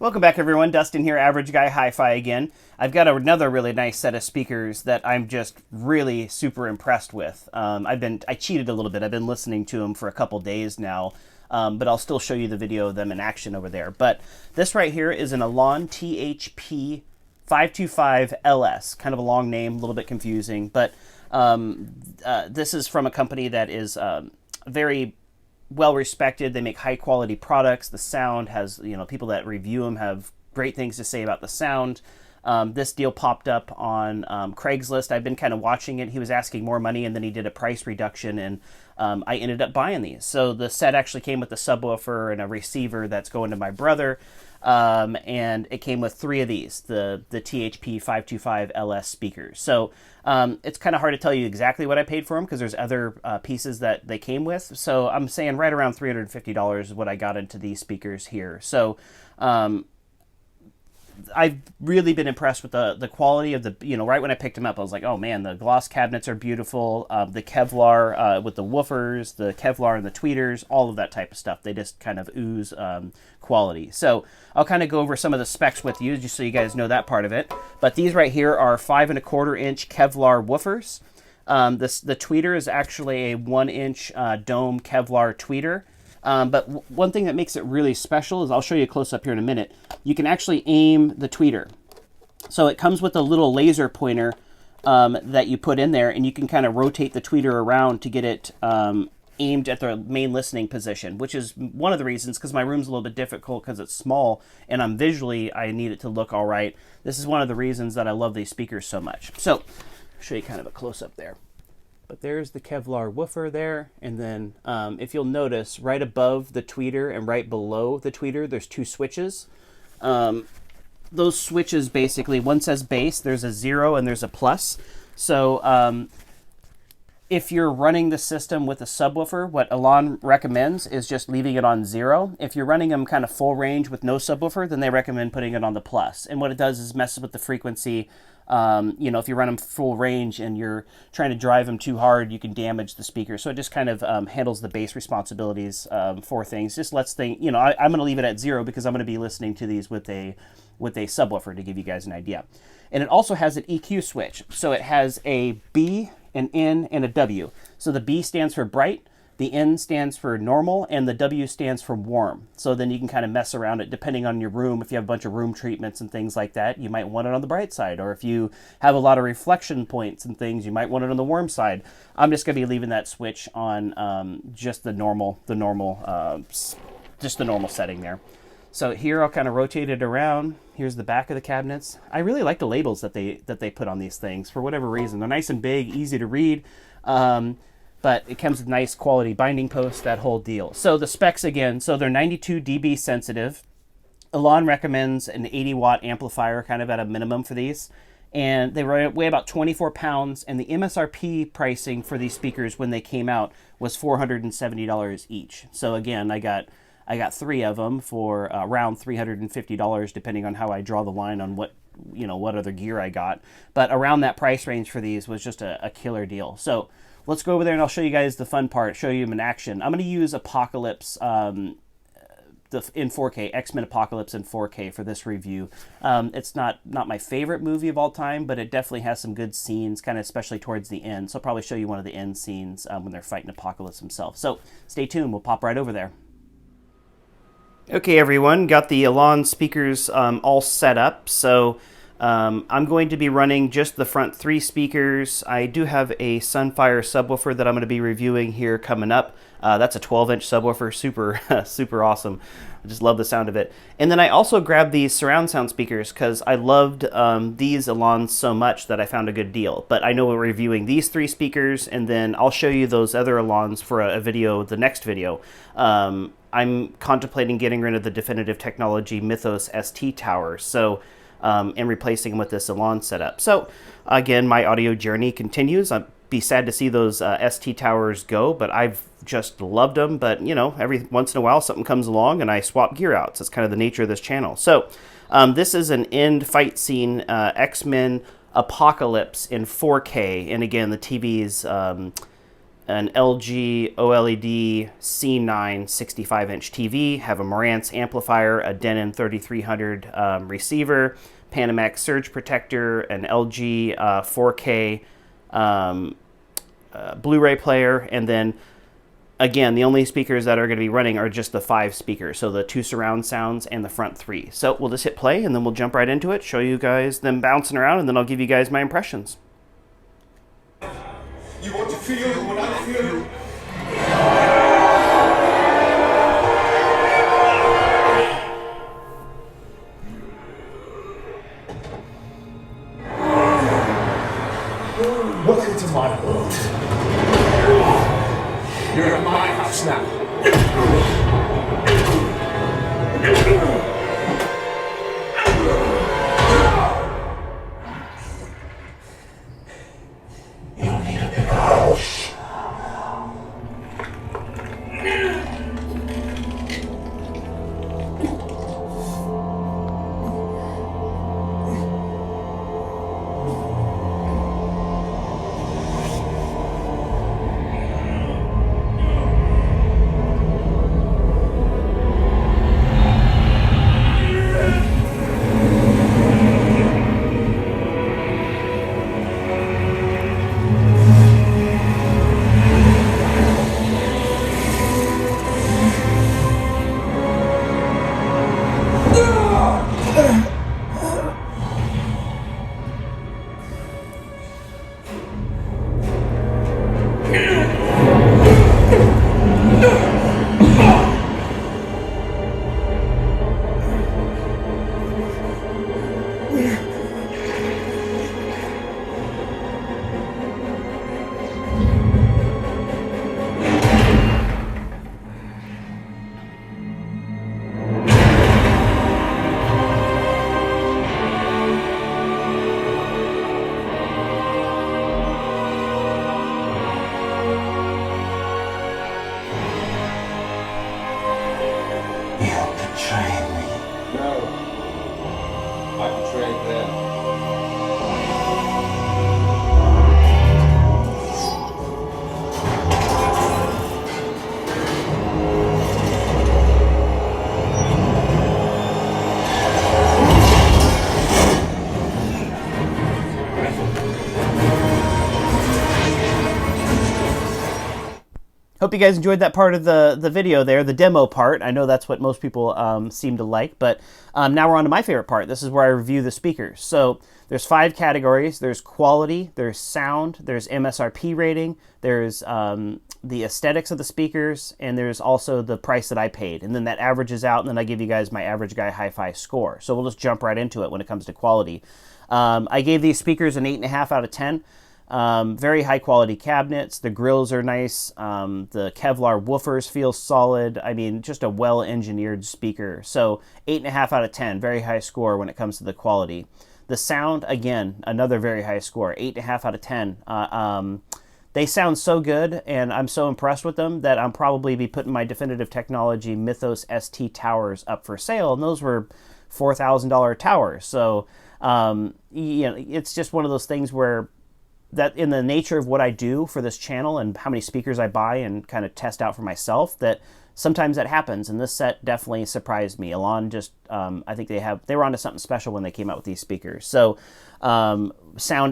Welcome back, everyone. Dustin here, Average Guy Hi-Fi again. I've got another really nice set of speakers that I'm just really super impressed with. I cheated a little bit. I've been listening to them for a couple days now, but I'll still show you the video of them in action over there. But this right here is an ELAN THP525LS. Kind of a long name, a little bit confusing, but this is from a company that is very well respected. They make high quality products. The sound has, people that review them have great things to say about the sound. This deal popped up on Craigslist. I've been kind of watching it. He was asking more money, and then he did a price reduction, and I ended up buying these. So the set actually came with a subwoofer and a receiver that's going to my brother, and it came with 3 of these, the THP525LS speakers. So it's kind of hard to tell you exactly what I paid for them because there's other pieces that they came with. So I'm saying right around $350 is what I got into these speakers here. So I've really been impressed with the quality of the, right when I picked them up, I was like, oh man, the gloss cabinets are beautiful. The Kevlar with the woofers, the Kevlar and the tweeters, all of that type of stuff. They just kind of ooze quality. So I'll kind of go over some of the specs with you just so you guys know that part of it. But these right here are 5¼ inch Kevlar woofers. The tweeter is actually a 1-inch dome Kevlar tweeter. But one thing that makes it really special is, I'll show you a close-up here in a minute, you can actually aim the tweeter. So it comes with a little laser pointer that you put in there, and you can kind of rotate the tweeter around to get it aimed at the main listening position, which is one of the reasons, because my room's a little bit difficult because it's small, and I need it to look all right. This is one of the reasons that I love these speakers so much. So I'll show you kind of a close-up there. But there's the Kevlar woofer there, and then if you'll notice, right above the tweeter and right below the tweeter, there's 2 switches. Those switches basically, one says bass, there's a 0 and there's a plus. So if you're running the system with a subwoofer, what ELAN recommends is just leaving it on 0. If you're running them kind of full range with no subwoofer, then they recommend putting it on the plus. And what it does is messes with the frequency. If you run them full range and you're trying to drive them too hard, you can damage the speaker. So it just kind of handles the bass responsibilities for things. Just lets things, I'm going to leave it at 0 because I'm going to be listening to these with a subwoofer to give you guys an idea. And it also has an EQ switch. So it has a B, an N, and a W. So the B stands for bright, the N stands for normal, and the W stands for warm. So then you can kind of mess around it depending on your room. If you have a bunch of room treatments and things like that, you might want it on the bright side. Or if you have a lot of reflection points and things, you might want it on the warm side. I'm just going to be leaving that switch on just the normal setting there. So here I'll kind of rotate it around. Here's the back of the cabinets. I really like the labels that they put on these things for whatever reason. They're nice and big, easy to read, but it comes with nice quality binding posts, that whole deal. So the specs again, so they're 92 dB sensitive. ELAN recommends an 80-watt amplifier kind of at a minimum for these. And they weigh about 24 pounds, and the MSRP pricing for these speakers when they came out was $470 each. So again, I got 3 of them for around $350, depending on how I draw the line on what other gear I got. But around that price range for these was just a killer deal. So let's go over there and I'll show you guys the fun part, show you them in action. I'm going to use Apocalypse in 4K, X-Men Apocalypse in 4K for this review. It's not my favorite movie of all time, but it definitely has some good scenes, kind of especially towards the end. So I'll probably show you one of the end scenes when they're fighting Apocalypse himself. So stay tuned, we'll pop right over there. Okay, everyone, got the ELAN speakers all set up. So I'm going to be running just the front 3 speakers. I do have a Sunfire subwoofer that I'm going to be reviewing here coming up. That's a 12-inch subwoofer, super awesome. I just love the sound of it. And then I also grabbed these surround sound speakers because I loved these ELANs so much that I found a good deal. But I know we're reviewing these 3 speakers, and then I'll show you those other ELANs for a video, the next video. I'm contemplating getting rid of the Definitive Technology Mythos ST towers, so and replacing them with this ELAN setup. So again, my audio journey continues. I'd be sad to see those ST towers go, but I've just loved them. But every once in a while something comes along and I swap gear out. So it's kind of the nature of this channel. So this is an end fight scene X-Men Apocalypse in 4K, and again the TV's an LG OLED C9 65-inch TV, have a Marantz amplifier, a Denon 3300 receiver, Panamax surge protector, an LG 4K Blu-ray player, and then again, the only speakers that are going to be running are just the 5 speakers, so the 2 surround sounds and the front 3. So we'll just hit play, and then we'll jump right into it, show you guys them bouncing around, and then I'll give you guys my impressions. You want to feel what I feel? Welcome to my world. You're at my house now. Hope you guys enjoyed that part of the video there, the demo part. I know that's what most people seem to like, but now we're on to my favorite part. This is where I review the speakers. So there's 5 categories. There's quality, there's sound, there's MSRP rating, there's the aesthetics of the speakers, and there's also the price that I paid. And then that averages out, and then I give you guys my average guy HiFi score. So we'll just jump right into it when it comes to quality. I gave these speakers an 8.5 out of 10. Very high quality cabinets. The grills are nice. The Kevlar woofers feel solid. I mean, just a well engineered speaker. So 8.5 out of 10. Very high score when it comes to the quality. The sound, again, another very high score. 8.5 out of 10. They sound so good, and I'm so impressed with them that I'm probably be putting my Definitive Technology Mythos ST towers up for sale, and those were $4,000 towers. So you know, it's just one of those things where that in the nature of what I do for this channel and how many speakers I buy and kind of test out for myself, that sometimes that happens, and this set definitely surprised me. Elan just, I think they were onto something special when they came out with these speakers. So sound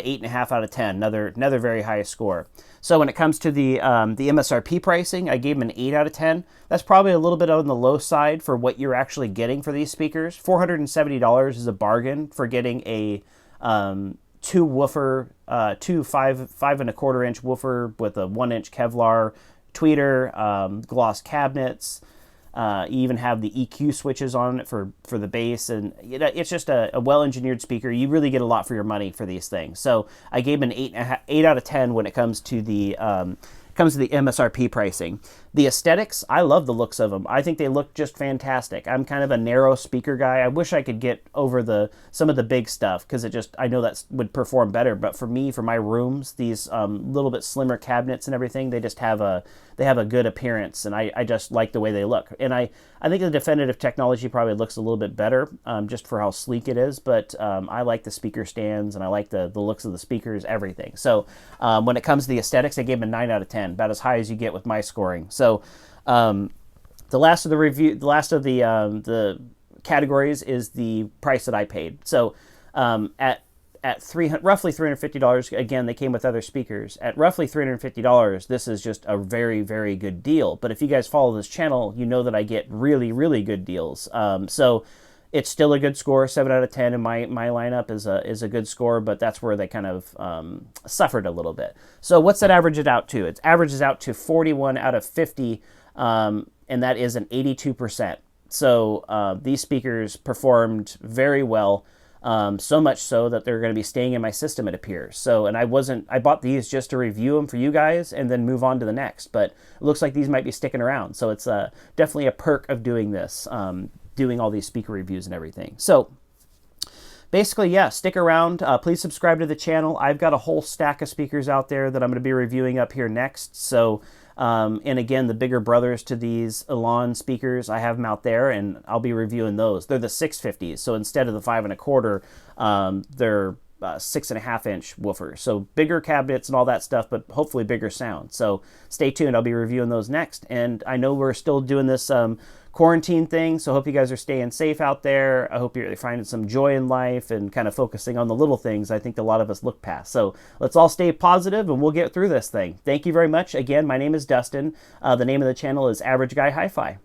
8.5 out of 10, another very high score. So when it comes to the MSRP pricing, I gave them an 8 out of 10. That's probably a little bit on the low side for what you're actually getting for these speakers. $470 is a bargain for getting a 2 woofer, 2 5.25 inch woofer with a 1-inch Kevlar tweeter, gloss cabinets. You even have the EQ switches on it for the bass, and it's just a well-engineered speaker. You really get a lot for your money for these things. So I gave an 8 out of 10 when it comes to the MSRP pricing. The aesthetics, I love the looks of them. I think they look just fantastic. I'm kind of a narrow speaker guy. I wish I could get over some of the big stuff, because I know that would perform better. But for me, for my rooms, these little bit slimmer cabinets and everything, they just have a good appearance, and I just like the way they look. And I think the Definitive Technology probably looks a little bit better, just for how sleek it is. But I like the speaker stands, and I like the looks of the speakers, everything. So when it comes to the aesthetics, I gave them a 9 out of 10. 10, about as high as you get with my scoring. So the last of the categories is the price that I paid. So at roughly $350, again, they came with other speakers. At roughly $350, this is just a very, very good deal. But if you guys follow this channel, you know that I get really, really good deals. So it's still a good score. 7 out of 10 in my lineup is a good score, but that's where they kind of suffered a little bit. So what's that average it out to? It averages out to 41 out of 50, and that is an 82%. So these speakers performed very well. So much so that they're going to be staying in my system, it appears. So, and I bought these just to review them for you guys and then move on to the next, but it looks like these might be sticking around. So it's definitely a perk of doing this, doing all these speaker reviews and everything. So basically, yeah, stick around. Please subscribe to the channel. I've got a whole stack of speakers out there that I'm going to be reviewing up here next. So, and again, the bigger brothers to these ELAN speakers, I have them out there, and I'll be reviewing those. They're the 650s, so instead of the 5 1/4, they're 6.5 inch woofers. So bigger cabinets and all that stuff, but hopefully bigger sound. So stay tuned. I'll be reviewing those next. And I know we're still doing this quarantine thing, so I hope you guys are staying safe out there. I hope you're finding some joy in life and kind of focusing on the little things I think a lot of us look past. So let's all stay positive and we'll get through this thing. Thank you very much. Again, my name is Dustin. The name of the channel is Average Guy Hi-Fi.